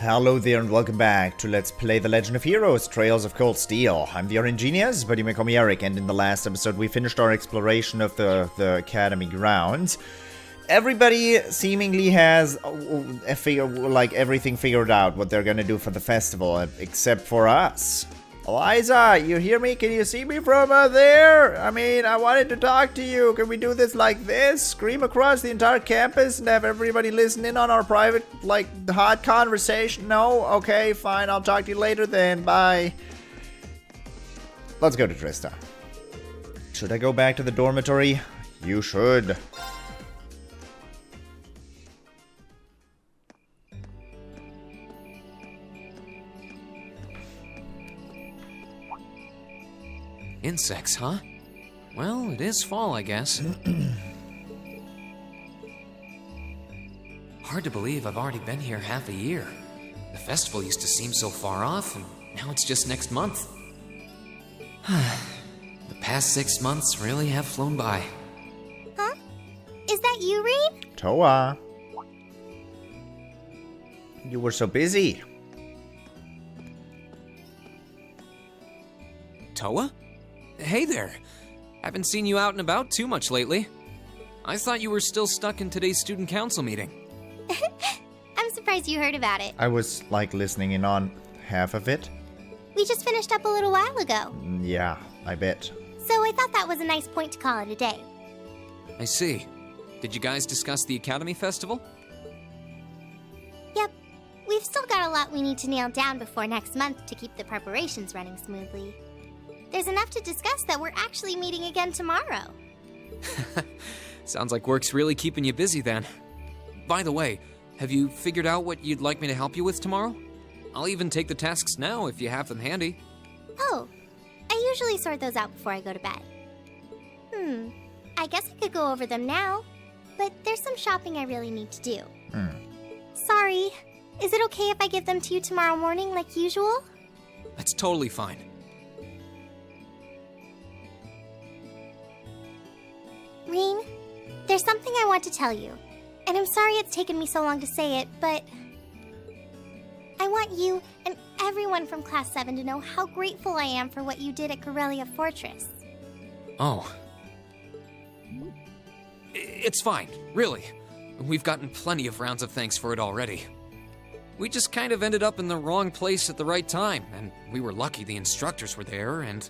Hello there and welcome back to Let's Play The Legend of Heroes, Trails of Cold Steel. I'm the RNGenius, but you may call me Eric, and in the last episode we finished our exploration of the Academy grounds. Everybody seemingly has everything figured out, what they're gonna do for the festival, except for us. Eliza, you hear me? Can you see me from there? I mean, I wanted to talk to you. Can we do this like this? Scream across the entire campus and have everybody listen in on our private, hot conversation? No? Okay, fine. I'll talk to you later then. Bye. Let's go to Trista. Should I go back to the dormitory? You should. Insects, huh? Well, it is fall, I guess. Hard to believe I've already been here half a year. The festival used to seem so far off, and now it's just next month. The past 6 months really have flown by. Huh? Is that you, Rean? TloH. You were so busy. TloH? Hey there. Haven't seen you out and about too much lately. I thought you were still stuck in today's student council meeting. I'm surprised you heard about it. I was, listening in on half of it. We just finished up a little while ago. Yeah, I bet. So I thought that was a nice point to call it a day. I see. Did you guys discuss the Academy Festival? Yep. We've still got a lot we need to nail down before next month to keep the preparations running smoothly. There's enough to discuss that we're actually meeting again tomorrow. Sounds like work's really keeping you busy then. By the way, have you figured out what you'd like me to help you with tomorrow? I'll even take the tasks now if you have them handy. Oh, I usually sort those out before I go to bed. I guess I could go over them now, but there's some shopping I really need to do. Sorry, is it okay if I give them to you tomorrow morning like usual? That's totally fine. Rean, there's something I want to tell you, and I'm sorry it's taken me so long to say it, but I want you and everyone from Class 7 to know how grateful I am for what you did at Corellia Fortress. Oh. It's fine, really. We've gotten plenty of rounds of thanks for it already. We just kind of ended up in the wrong place at the right time, and we were lucky the instructors were there, and...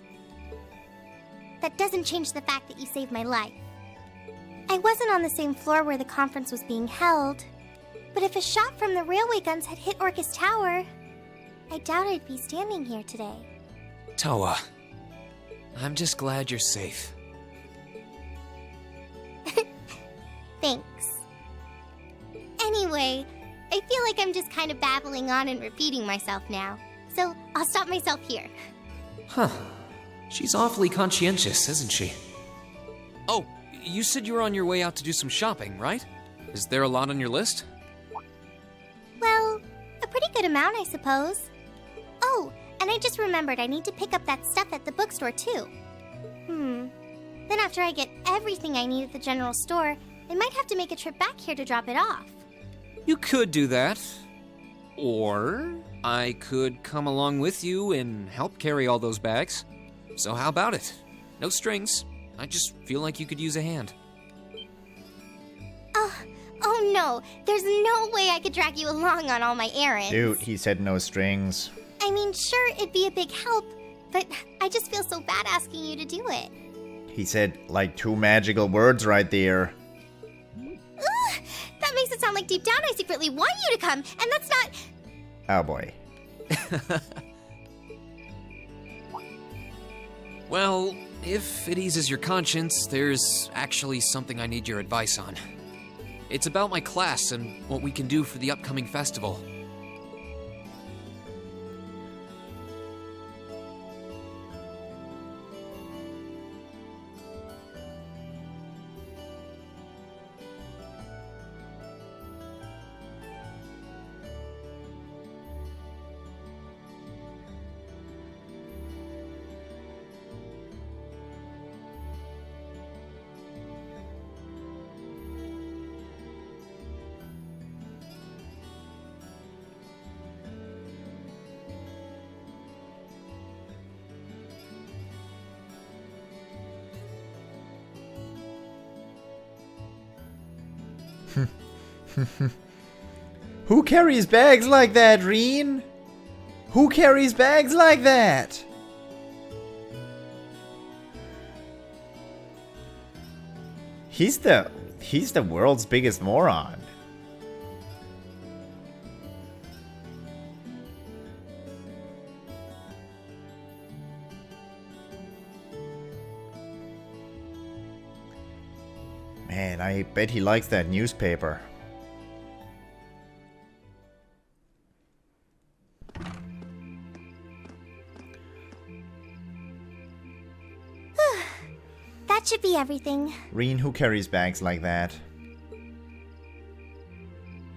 That doesn't change the fact that you saved my life. I wasn't on the same floor where the conference was being held, but if a shot from the railway guns had hit Orcus Tower, I doubt I'd be standing here today. TloH, I'm just glad you're safe. Thanks. Anyway, I feel like I'm just kind of babbling on and repeating myself now, so I'll stop myself here. Huh. She's awfully conscientious, isn't she? Oh, you said you were on your way out to do some shopping, right? Is there a lot on your list? Well, a pretty good amount, I suppose. Oh, and I just remembered I need to pick up that stuff at the bookstore, too. Then after I get everything I need at the general store, I might have to make a trip back here to drop it off. You could do that. Or I could come along with you and help carry all those bags. So how about it? No strings. I just feel like you could use a hand. Oh no, there's no way I could drag you along on all my errands. Dude, he said no strings. I mean, sure, it'd be a big help, but I just feel so bad asking you to do it. He said, 2 magical words right there. Ugh, that makes it sound like deep down I secretly want you to come, and that's not... Oh boy. Well, if it eases your conscience, there's actually something I need your advice on. It's about my class and what we can do for the upcoming festival. Who carries bags like that, Rean? Who carries bags like that? He's the world's biggest moron. Man, I bet he likes that newspaper. That should be everything. Rean, who carries bags like that?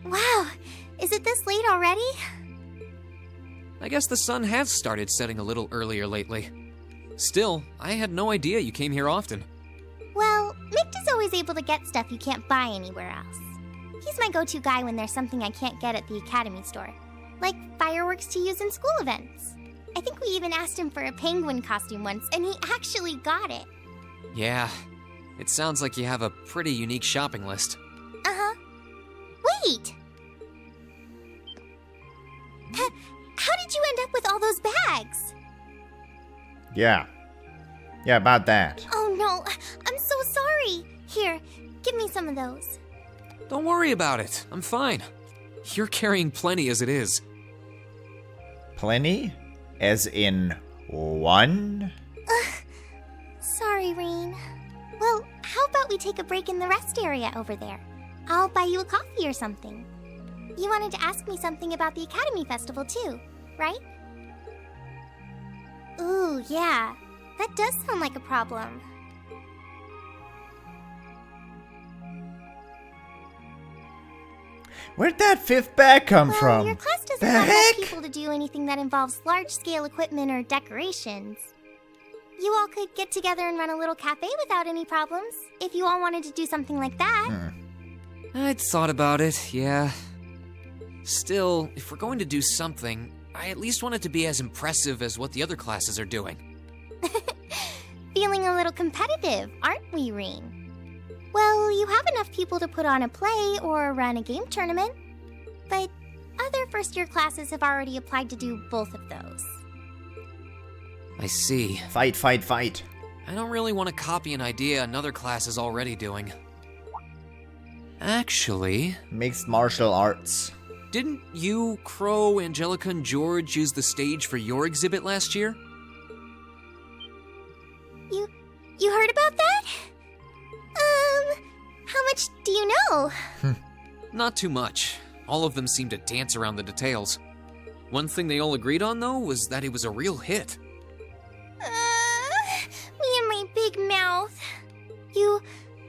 Wow, is it this late already? I guess the sun has started setting a little earlier lately. Still, I had no idea you came here often. Well, Mick is always able to get stuff you can't buy anywhere else. He's my go-to guy when there's something I can't get at the Academy store. Like fireworks to use in school events. I think we even asked him for a penguin costume once, and he actually got it. Yeah, it sounds like you have a pretty unique shopping list. Uh-huh. Wait! How did you end up with all those bags? Yeah, about that. Oh no, I'm so sorry. Here, give me some of those. Don't worry about it, I'm fine. You're carrying plenty as it is. Plenty? As in one? Sorry, Rean. Well, how about we take a break in the rest area over there? I'll buy you a coffee or something. You wanted to ask me something about the Academy Festival too, right? Ooh, yeah. That does sound like a problem. Where'd that fifth bag come Well, from? your class doesn't The have heck? enough people to do anything that involves large-scale equipment or decorations. You all could get together and run a little cafe without any problems, if you all wanted to do something like that. I'd thought about it, yeah. Still, if we're going to do something, I at least want it to be as impressive as what the other classes are doing. Feeling a little competitive, aren't we, Rean? Well, you have enough people to put on a play or run a game tournament. But other first-year classes have already applied to do both of those. I see. Fight. I don't really want to copy an idea another class is already doing. Actually, Mixed martial arts. didn't you, Crow, Angelica, and George use the stage for your exhibit last year? You heard about that? How much do you know? Not too much. All of them seemed to dance around the details. One thing they all agreed on, though, was that it was a real hit. Me and my big mouth. You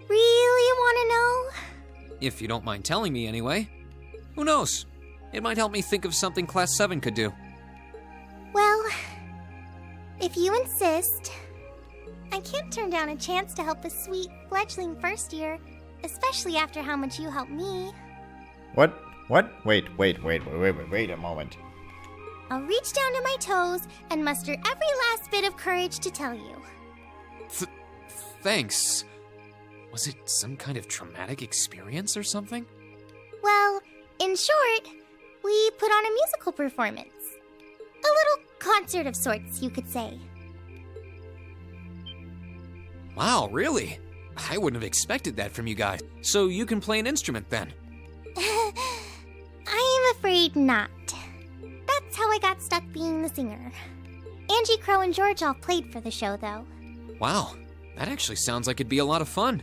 really want to know? If you don't mind telling me anyway. Who knows? It might help me think of something Class 7 could do. Well, if you insist, I can't turn down a chance to help a sweet fledgling first year, especially after how much you helped me. What? Wait a moment. I'll reach down to my toes and muster every last bit of courage to tell you. Thanks. Was it some kind of traumatic experience or something? Well, in short, we put on a musical performance. A little concert of sorts, you could say. Wow, really? I wouldn't have expected that from you guys. So you can play an instrument then? I am afraid not. That's how I got stuck being the singer. Angie, Crow, and George all played for the show, though. Wow, that actually sounds like it'd be a lot of fun.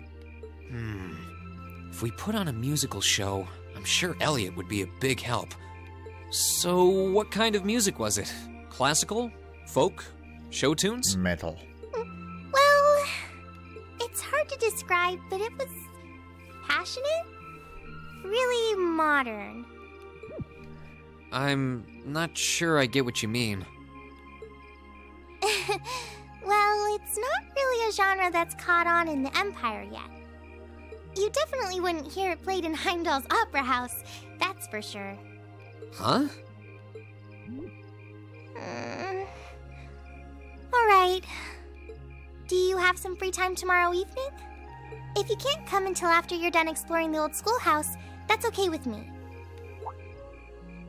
If we put on a musical show, I'm sure Elliot would be a big help. So what kind of music was it? Classical? Folk? Show tunes? Metal. Well, it's hard to describe, but it was passionate, really modern. I'm not sure I get what you mean. Well, it's not really a genre that's caught on in the Empire yet. You definitely wouldn't hear it played in Heimdall's opera house, that's for sure. Huh? Alright. Do you have some free time tomorrow evening? If you can't come until after you're done exploring the old schoolhouse, That's okay with me.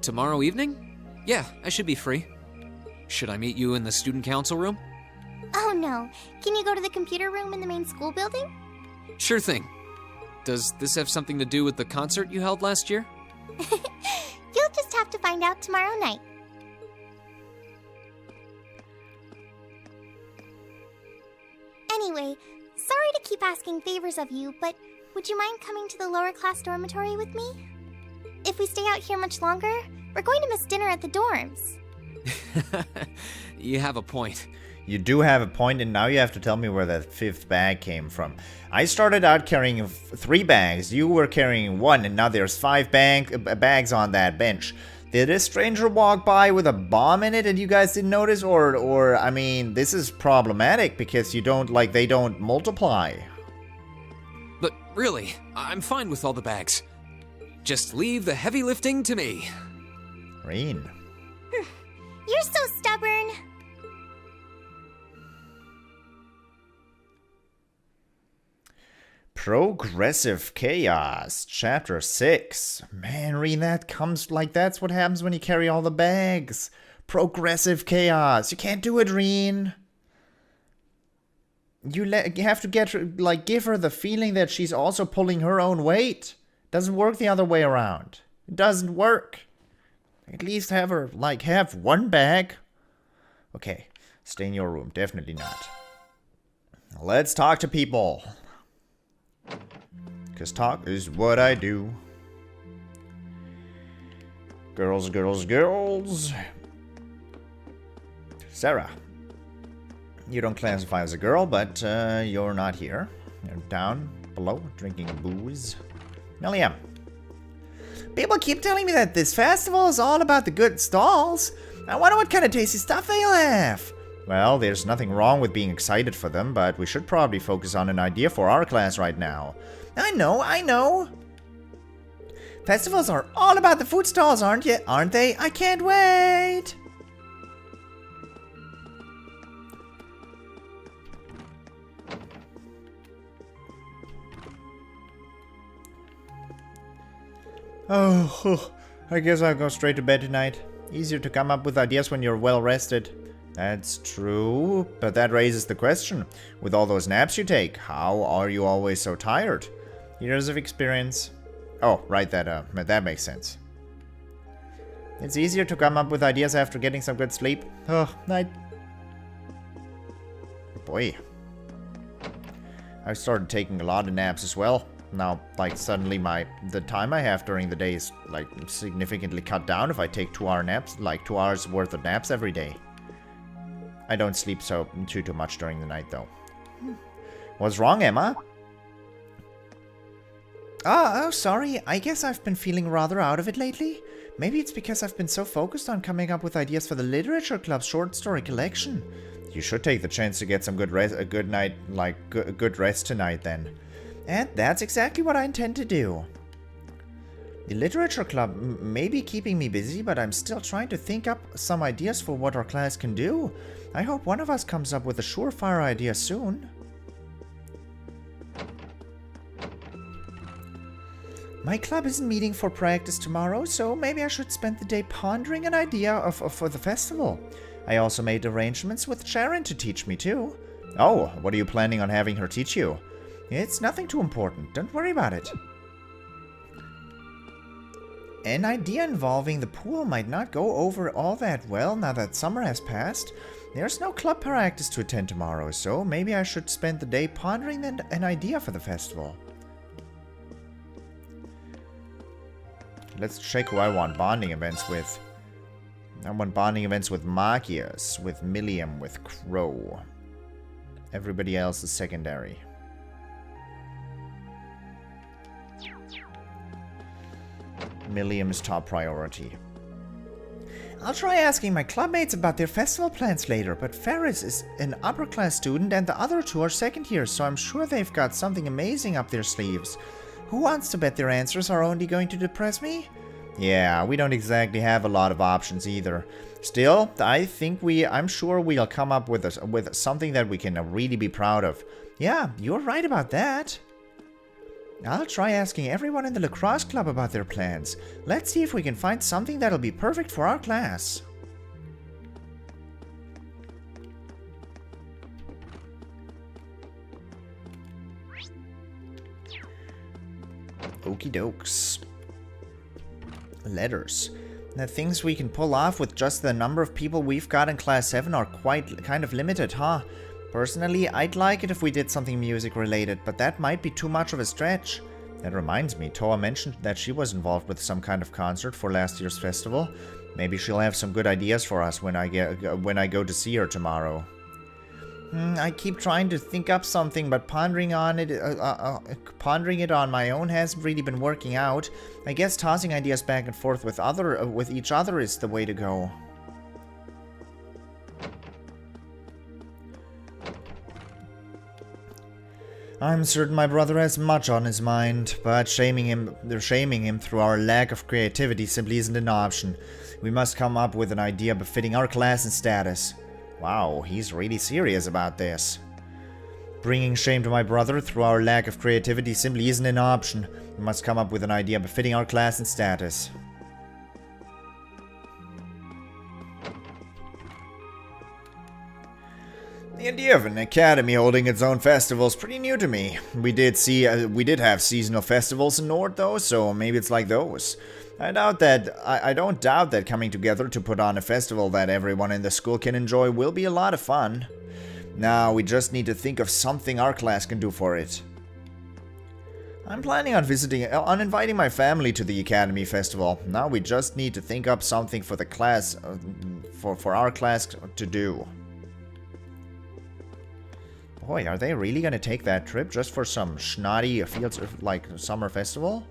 Tomorrow evening? Yeah, I should be free. Should I meet you in the student council room? Oh no, can you go to the computer room in the main school building? Sure thing. Does this have something to do with the concert you held last year? You'll just have to find out tomorrow night. Anyway, sorry to keep asking favors of you, but would you mind coming to the lower class dormitory with me? If we stay out here much longer, we're going to miss dinner at the dorms. You have a point. You do have a point, and now you have to tell me where that 5th bag came from. I started out carrying 3 bags, you were carrying 1, and now there's 5 bags on that bench. Did a stranger walk by with a bomb in it and you guys didn't notice? Or I mean, this is problematic because they don't multiply. But really, I'm fine with all the bags. Just leave the heavy lifting to me. Rean. You're so stubborn. Progressive Chaos, Chapter 6. Man, Rean, that's what happens when you carry all the bags. Progressive Chaos. You can't do it, Rean. You have to give her the feeling that she's also pulling her own weight. Doesn't work the other way around. It doesn't work. At least have her, have 1 bag. Okay, stay in your room. Definitely not. Let's talk to people. Because talk is what I do. Girls, girls, girls. Sarah. You don't classify as a girl, but you're not here. You're down below drinking booze. Milliam. People keep telling me that this festival is all about the good stalls. I wonder what kind of tasty stuff they'll have. Well, there's nothing wrong with being excited for them, but we should probably focus on an idea for our class right now. I know. Festivals are all about the food stalls, aren't they? I can't wait. Oh, I guess I'll go straight to bed tonight. Easier to come up with ideas when you're well rested. That's true, but that raises the question. With all those naps you take, how are you always so tired? Years of experience. Oh, right, that makes sense. It's easier to come up with ideas after getting some good sleep. Oh, night. Boy. I've started taking a lot of naps as well. Now, suddenly the time I have during the day is, significantly cut down if I take 2-hour naps, 2 hours worth of naps every day. I don't sleep too much during the night, though. What's wrong, Emma? Oh, sorry. I guess I've been feeling rather out of it lately. Maybe it's because I've been so focused on coming up with ideas for the Literature Club's short story collection. You should take the chance to get some good rest tonight, then. And that's exactly what I intend to do. The Literature Club may be keeping me busy, but I'm still trying to think up some ideas for what our class can do. I hope one of us comes up with a surefire idea soon. My club isn't meeting for practice tomorrow, so maybe I should spend the day pondering an idea for the festival. I also made arrangements with Sharon to teach me too. Oh, what are you planning on having her teach you? It's nothing too important, don't worry about it. An idea involving the pool might not go over all that well now that summer has passed. There's no club practice to attend tomorrow, so maybe I should spend the day pondering an idea for the festival. Let's check who I want bonding events with. I want bonding events with Magius, with Milliam, with Crow. Everybody else is secondary. Milliam's top priority. I'll try asking my clubmates about their festival plans later, but Ferris is an upper class student and the other 2 are second years, so I'm sure they've got something amazing up their sleeves. Who wants to bet their answers are only going to depress me? Yeah, we don't exactly have a lot of options either. Still, I'm sure we'll come up with something that we can really be proud of. Yeah, you're right about that. I'll try asking everyone in the lacrosse club about their plans. Let's see if we can find something that'll be perfect for our class. Okie dokes. Letters. The things we can pull off with just the number of people we've got in Class 7 are kind of limited, huh? Personally, I'd like it if we did something music related, but that might be too much of a stretch. That reminds me, TloH mentioned that she was involved with some kind of concert for last year's festival. Maybe she'll have some good ideas for us when I go to see her tomorrow. I keep trying to think up something, but pondering it on my own hasn't really been working out. I guess tossing ideas back and forth with each other is the way to go. I'm certain my brother has much on his mind, but shaming him through our lack of creativity simply isn't an option. We must come up with an idea befitting our class and status. Wow, he's really serious about this. Bringing shame to my brother through our lack of creativity simply isn't an option. We must come up with an idea befitting our class and status. The idea of an academy holding its own festival is pretty new to me. We did have seasonal festivals in Nord though, so maybe it's like those. I don't doubt that coming together to put on a festival that everyone in the school can enjoy will be a lot of fun. Now we just need to think of something our class can do for it. I'm planning on inviting my family to the Academy Festival. Now we just need to think up something for the class, for our class to do. Boy, are they really gonna take that trip just for some snotty fields like summer festival?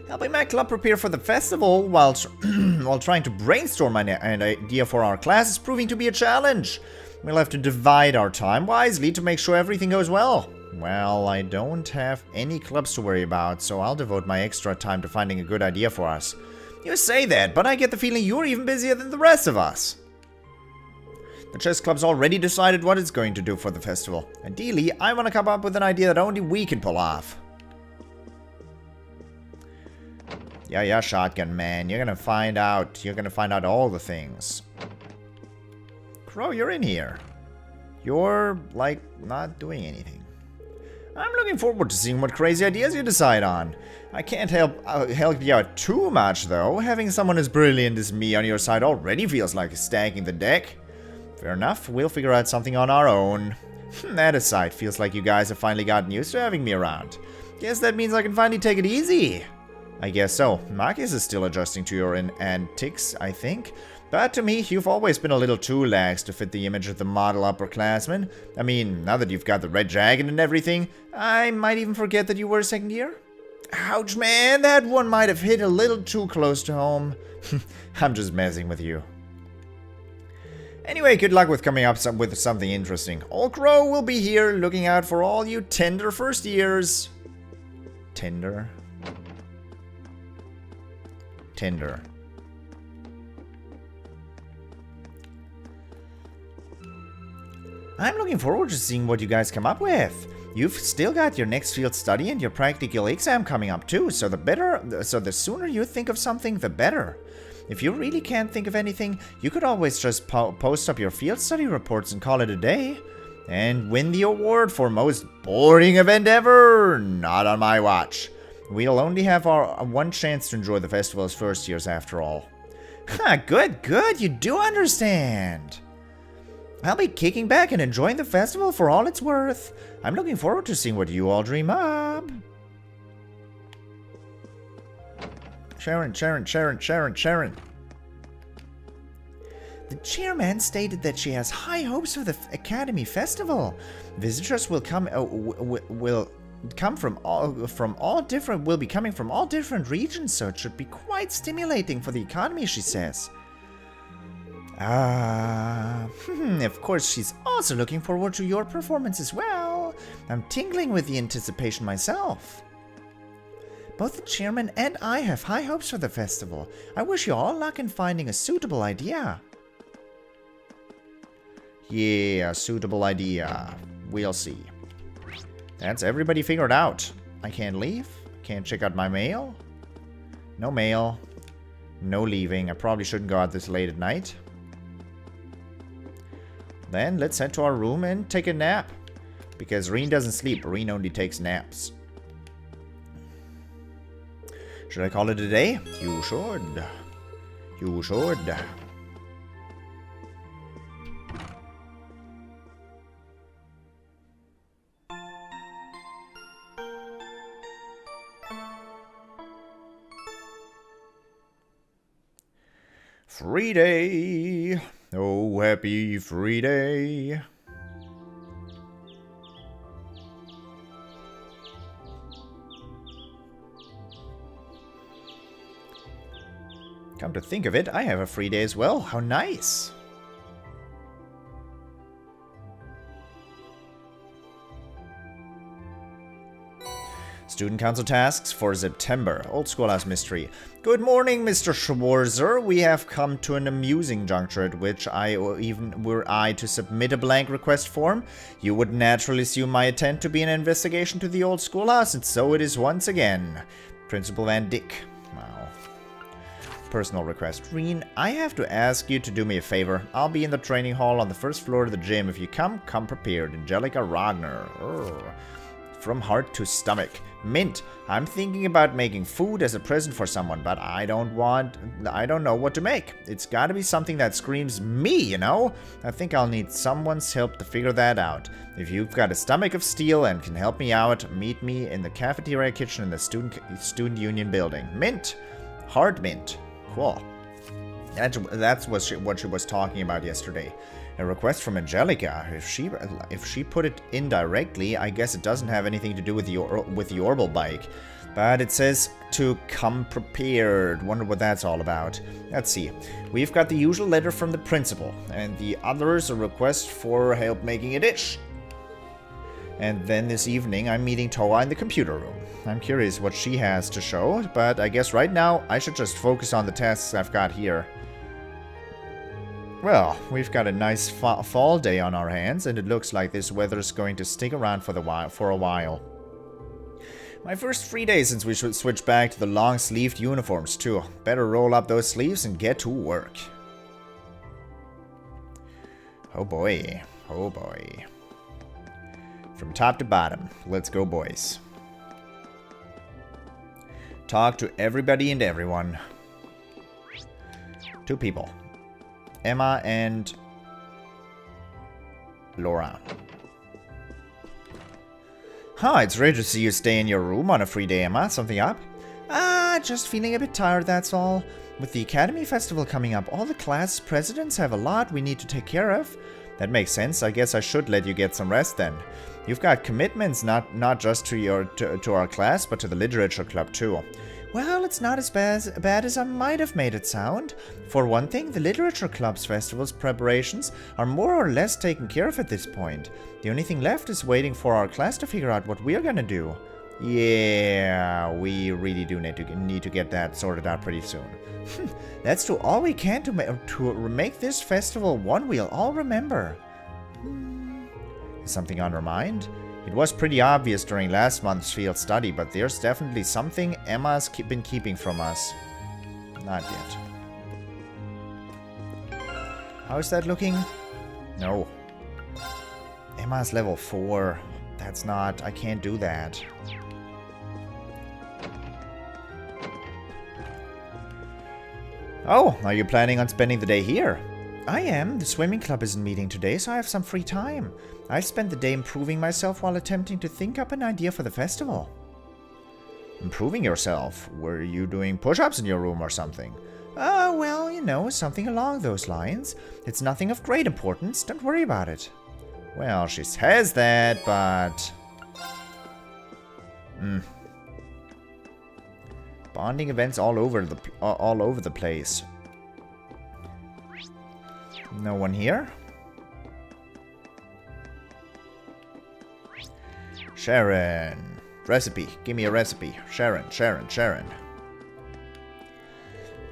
Helping my club prepare for the festival while trying to brainstorm an idea for our class is proving to be a challenge. We'll have to divide our time wisely to make sure everything goes well. Well, I don't have any clubs to worry about, so I'll devote my extra time to finding a good idea for us. You say that, but I get the feeling you're even busier than the rest of us. The chess club's already decided what it's going to do for the festival. Ideally, I want to come up with an idea that only we can pull off. Yeah, shotgun man. You're gonna find out. You're gonna find out all the things. Crow, you're in here. You're, like, not doing anything. I'm looking forward to seeing what crazy ideas you decide on. I can't help you out too much, though. Having someone as brilliant as me on your side already feels like stacking the deck. Fair enough, we'll figure out something on our own. That aside, feels like you guys have finally gotten used to having me around. Guess that means I can finally take it easy. I guess so. Marcus is still adjusting to your antics, I think. But to me, you've always been a little too lax to fit the image of the model upperclassman. I mean, now that you've got the red dragon and everything, I might even forget that you were a second year. Ouch, man, that one might have hit a little too close to home. I'm just messing with you. Anyway, good luck with coming up with something interesting. Old Crow will be here looking out for all you tender first years. Tender? Tender. I'm looking forward to seeing what you guys come up with. You've still got your next field study and your practical exam coming up too, so the sooner you think of something, the better. If you really can't think of anything, you could always just post up your field study reports and call it a day. And win the award for most boring event ever! Not on my watch. We'll only have our one chance to enjoy the festival's first years after all. Good, you do understand. I'll be kicking back and enjoying the festival for all it's worth. I'm looking forward to seeing what you all dream up. Sharon. The chairman stated that she has high hopes for the Academy Festival. Visitors will come will be coming from all different regions, so it should be quite stimulating for the economy, she says. Of course, she's also looking forward to your performance as well. I'm tingling with the anticipation myself. Both the chairman and I have high hopes for the festival. I wish you all luck in finding a suitable idea. Yeah, suitable idea. We'll see. That's everybody figured out. I can't leave. Can't check out my mail. No mail. No leaving. I probably shouldn't go out this late at night. Then let's head to our room and take a nap. Because Rean doesn't sleep. Rean only takes naps. Should I call it a day? You should. You should. Free day. Oh, happy free day. Come to think of it, I have a free day as well. How nice. Student Council tasks for September. Old Schoolhouse Mystery. Good morning, Mr. Schwarzer. We have come to an amusing juncture at which were I to submit a blank request form, you would naturally assume my intent to be an investigation to the old schoolhouse, and so it is once again. Principal Van Dyck. Wow. Personal request. Rean, I have to ask you to do me a favor. I'll be in the training hall on the first floor of the gym. If you come prepared. Angelica Ragnar. Urgh. From heart to stomach. Mint, I'm thinking about making food as a present for someone, but I don't know what to make. It's gotta be something that screams me, you know? I think I'll need someone's help to figure that out. If you've got a stomach of steel and can help me out, meet me in the cafeteria kitchen in the student union building. Mint. Hard mint. Cool. That's what she was talking about yesterday. A request from Angelica. If she put it indirectly, I guess it doesn't have anything to do with the Orbital bike. But it says to come prepared. Wonder what that's all about. Let's see. We've got the usual letter from the principal, and the others a request for help making a dish. And then this evening I'm meeting TloH in the computer room. I'm curious what she has to show, but I guess right now I should just focus on the tasks I've got here. Well, we've got a nice fall day on our hands, and it looks like this weather's going to stick around for a while. My first free day since we should switch back to the long-sleeved uniforms too. Better roll up those sleeves and get to work. Oh boy. Oh boy. From top to bottom. Let's go, boys. Talk to everybody and everyone. 2 people. Emma and Laura. Huh, it's rare to see you stay in your room on a free day, Emma. Something up? Just feeling a bit tired, that's all. With the Academy Festival coming up, all the class presidents have a lot we need to take care of. That makes sense. I guess I should let you get some rest then. You've got commitments not just to our class, but to the literature club too. Well, it's not as bad as I might have made it sound. For one thing, the Literature Club's festival's preparations are more or less taken care of at this point. The only thing left is waiting for our class to figure out what we're gonna do. Yeah, we really do need to get that sorted out pretty soon. Let's do all we can to make this festival one we'll all remember. Is something on her mind? It was pretty obvious during last month's field study, but there's definitely something Emma's been keeping from us. Not yet. How's that looking? No. Emma's level 4. That's not... I can't do that. Oh, are you planning on spending the day here? I am. The swimming club isn't meeting today, so I have some free time. I've spent the day improving myself while attempting to think up an idea for the festival. Improving yourself? Were you doing push-ups in your room or something? Well, you know, something along those lines. It's nothing of great importance. Don't worry about it. Well, she says that, but... Bonding events all over the place. No one here? Sharon. Recipe. Give me a recipe. Sharon.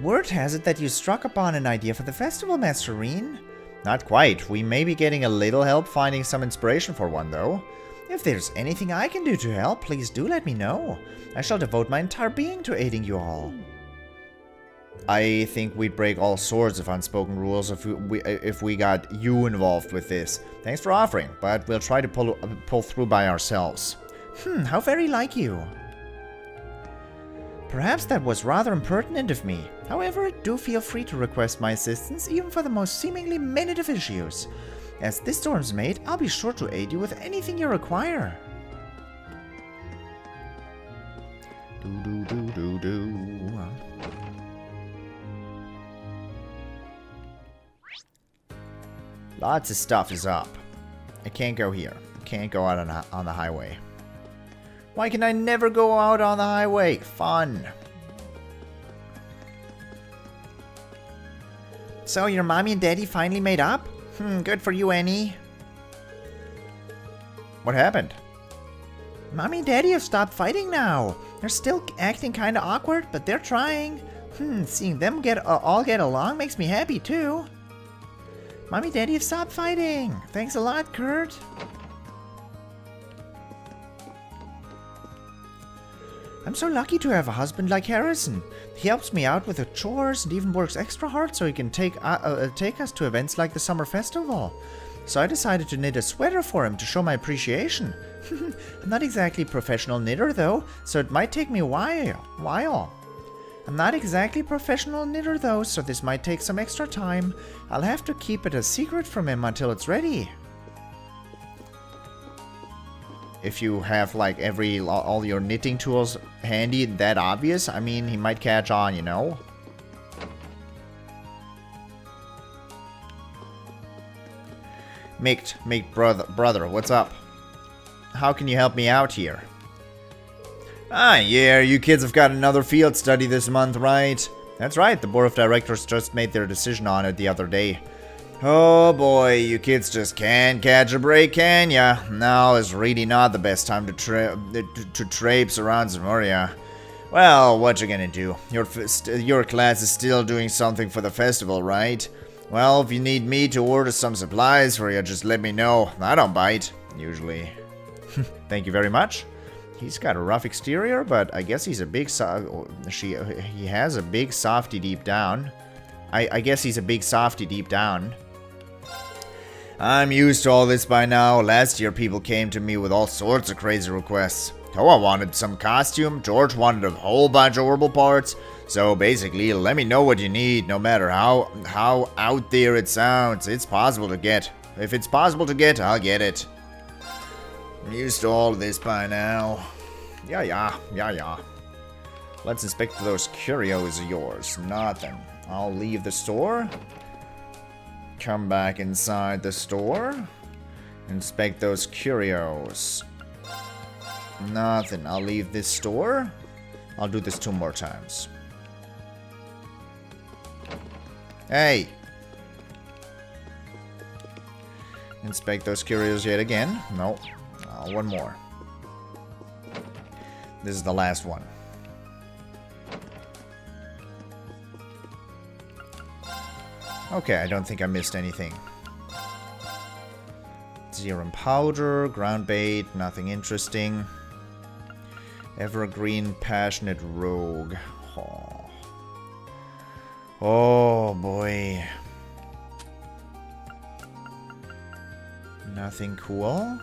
Word has it that you struck upon an idea for the festival, Master Rean. Not quite. We may be getting a little help finding some inspiration for one, though. If there's anything I can do to help, please do let me know. I shall devote my entire being to aiding you all. I think we'd break all sorts of unspoken rules if we got you involved with this. Thanks for offering, but we'll try to pull through by ourselves. How very like you. Perhaps that was rather impertinent of me. However, do feel free to request my assistance, even for the most seemingly minute of issues. As this storm's mate, I'll be sure to aid you with anything you require. Lots of stuff is up. I can't go here. I can't go out on the highway. Why can I never go out on the highway? Fun. So your mommy and daddy finally made up? Good for you, Annie. What happened? Mommy and daddy have stopped fighting now. They're still acting kinda awkward, but they're trying. Seeing them all get along makes me happy too. Mommy and daddy have stopped fighting. Thanks a lot, Kurt. I'm so lucky to have a husband like Harrison. He helps me out with the chores and even works extra hard so he can take us to events like the summer festival. So I decided to knit a sweater for him to show my appreciation. I'm not exactly a professional knitter though, so it might take me a while. I'm not exactly a professional knitter though, so this might take some extra time. I'll have to keep it a secret from him until it's ready. If you have like all your knitting tools handy, that obvious, I mean, he might catch on, you know? Mate, brother, what's up? How can you help me out here? Yeah, you kids have got another field study this month, right? That's right, the board of directors just made their decision on it the other day. Oh boy, you kids just can't catch a break, can ya? Now is really not the best time to traipse around Zemuria. Well, what you gonna do? Your class is still doing something for the festival, right? Well, if you need me to order some supplies for you, just let me know. I don't bite, usually. Thank you very much. He's got a rough exterior, but I guess he's a big he has a big softy deep down. I guess he's a big softy deep down. I'm used to all this by now. Last year people came to me with all sorts of crazy requests. Toa wanted some costume, George wanted a whole bunch of orbital parts. So basically, let me know what you need, no matter how out there it sounds. It's possible to get. If it's possible to get, I'll get it. I'm used to all of this by now. Yeah. Let's inspect those curios of yours. Nothing. I'll leave the store. Come back inside the store. Inspect those curios. Nothing. I'll leave this store. I'll do this 2 more times. Hey! Inspect those curios yet again. Nope. 1 more. This is the last one. Okay, I don't think I missed anything. Serum powder, ground bait, nothing interesting. Evergreen passionate rogue. Oh boy. Nothing cool.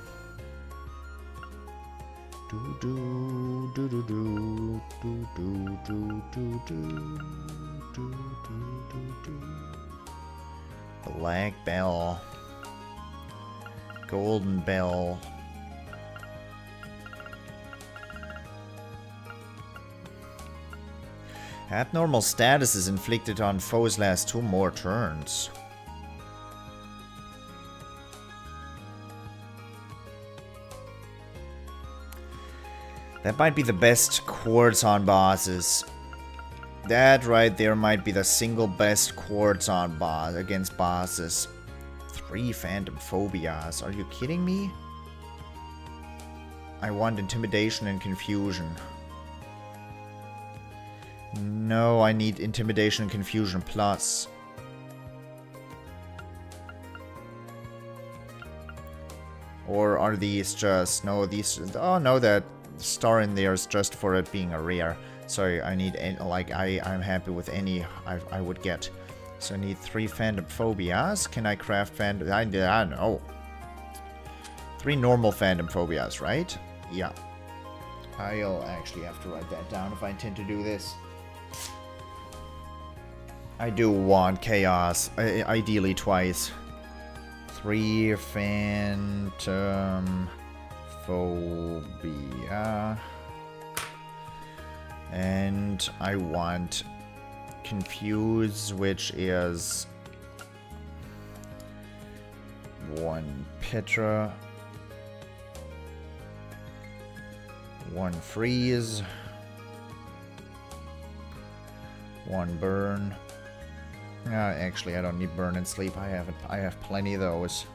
Black bell. Golden bell. Abnormal status is inflicted on foes last 2 more turns. That might be the best quartz on bosses. That right there might be the single best quartz on against bosses. 3 phantom phobias. Are you kidding me? I want intimidation and confusion. No, I need intimidation and confusion plus. Or are these just... No, these... Oh, no, that star in there is just for it being a rare. So I need... Like, I'm happy with any I would get. So I need 3 Phantom Phobias. Can I craft Phantom... I don't know. 3 normal Phantom Phobias, right? Yeah. I'll actually have to write that down if I intend to do this. I do want Chaos. Ideally twice. 3 Phantom Phobia. And I want Confuse, which is 1 Petra, 1 Freeze, 1 Burn. Actually, I don't need Burn and Sleep. I have plenty of those.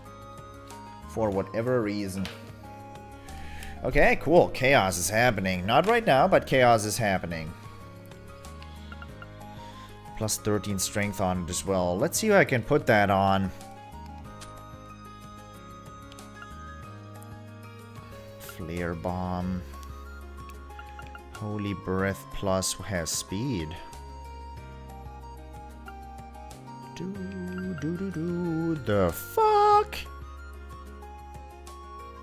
For whatever reason. Okay, cool. Chaos is happening. Not right now, but chaos is happening. Plus 13 strength on it as well. Let's see if I can put that on. Flare Bomb. Holy Breath Plus has speed. The fuck?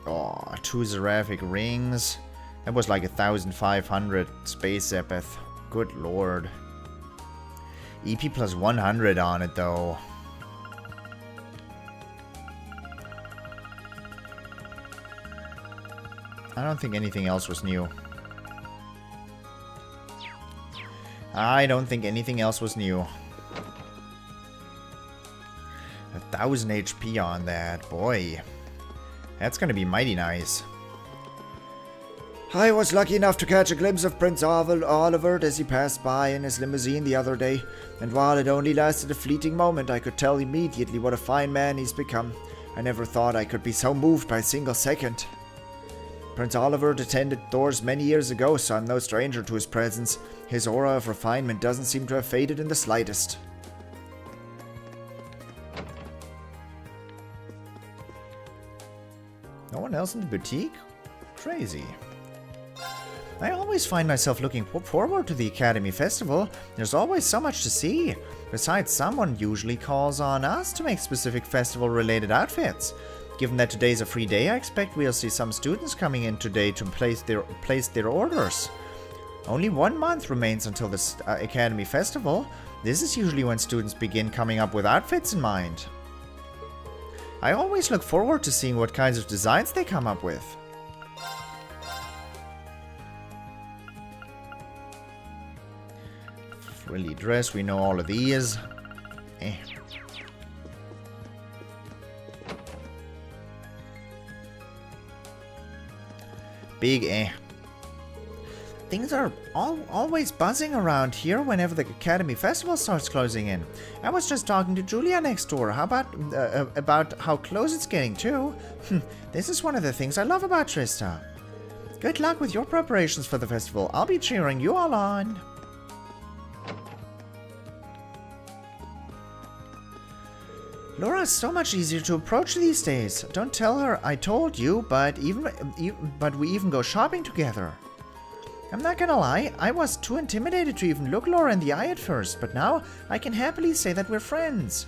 Oh, 2 Seraphic Rings. That was like 1,500 Space Epith. Good lord. EP plus 100 on it though. I don't think anything else was new. I don't think anything else was new. 1,000 HP on that, boy. That's gonna be mighty nice. I was lucky enough to catch a glimpse of Prince Oliviert as he passed by in his limousine the other day, and while it only lasted a fleeting moment, I could tell immediately what a fine man he's become. I never thought I could be so moved by a single second. Prince Oliviert attended Thors many years ago, so I'm no stranger to his presence. His aura of refinement doesn't seem to have faded in the slightest. No one else in the boutique? Crazy. I always find myself looking forward to the Academy Festival. There's always so much to see. Besides, someone usually calls on us to make specific festival-related outfits. Given that today's a free day, I expect we'll see some students coming in today to place their orders. Only 1 month remains until the Academy Festival. This is usually when students begin coming up with outfits in mind. I always look forward to seeing what kinds of designs they come up with. Frilly dress, we know all of these. Big Things are always buzzing around here whenever the Academy Festival starts closing in. I was just talking to Julia next door. How about how close it's getting too? This is one of the things I love about Trista. Good luck with your preparations for the festival. I'll be cheering you all on. Laura's so much easier to approach these days. Don't tell her I told you, but we even go shopping together. I'm not gonna lie, I was too intimidated to even look Laura in the eye at first, but now I can happily say that we're friends.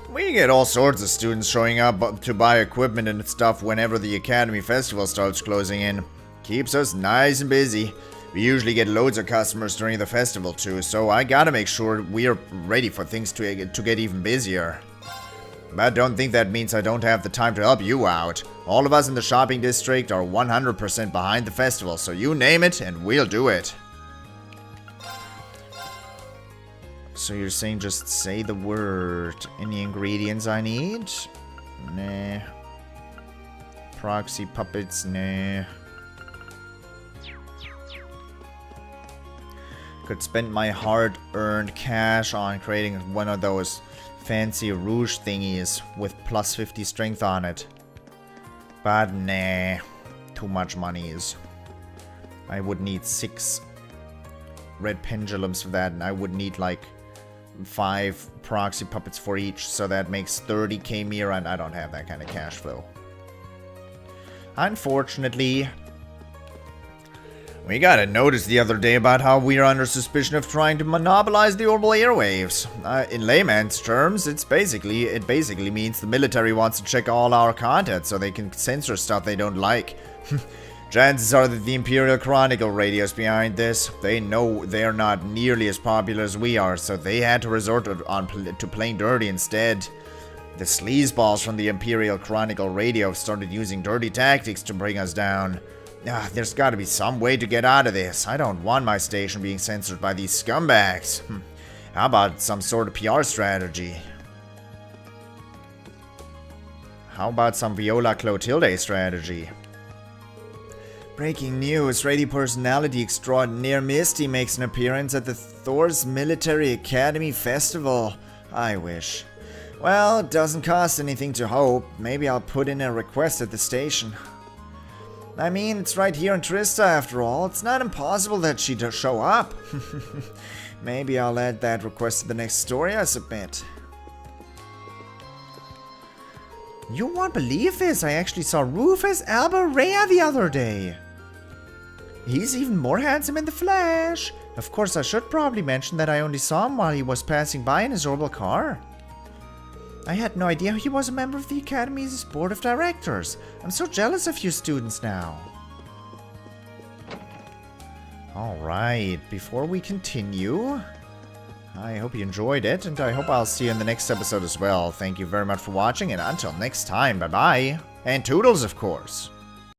We get all sorts of students showing up to buy equipment and stuff whenever the Academy Festival starts closing in. Keeps us nice and busy. We usually get loads of customers during the festival too, so I gotta make sure we're ready for things to get even busier. But don't think that means I don't have the time to help you out. All of us in the shopping district are 100% behind the festival, so you name it and we'll do it. So you're saying just say the word. Any ingredients I need? Nah. Proxy puppets? Nah. Could spend my hard-earned cash on creating one of those fancy rouge thingies with plus 50 strength on it. But nah, too much monies. I would need 6 red pendulums for that, and I would need like 5 proxy puppets for each, so that makes 30k Mira, and I don't have that kind of cash flow. Unfortunately. We got a notice the other day about how we're under suspicion of trying to monopolize the orbital airwaves. In layman's terms, it basically means the military wants to check all our content so they can censor stuff they don't like. Chances are that the Imperial Chronicle radio's behind this. They know they're not nearly as popular as we are, so they had to resort to playing dirty instead. The sleazeballs from the Imperial Chronicle radio have started using dirty tactics to bring us down. There's gotta be some way to get out of this. I don't want my station being censored by these scumbags. How about some sort of PR strategy? How about some Viola Clotilde strategy? Breaking news, radio personality extraordinaire Misty makes an appearance at the Thors Military Academy festival. I wish. Well, it doesn't cost anything to hope. Maybe I'll put in a request at the station. I mean, it's right here in Trista after all. It's not impossible that she'd show up. Maybe I'll add that request to the next story I submit. You won't believe this, I actually saw Rufus Alba Rea the other day. He's even more handsome in the flesh. Of course, I should probably mention that I only saw him while he was passing by in his orbital car. I had no idea he was a member of the Academy's board of directors. I'm so jealous of you students now. Alright, before we continue, I hope you enjoyed it, and I hope I'll see you in the next episode as well. Thank you very much for watching, and until next time, bye-bye. And toodles, of course.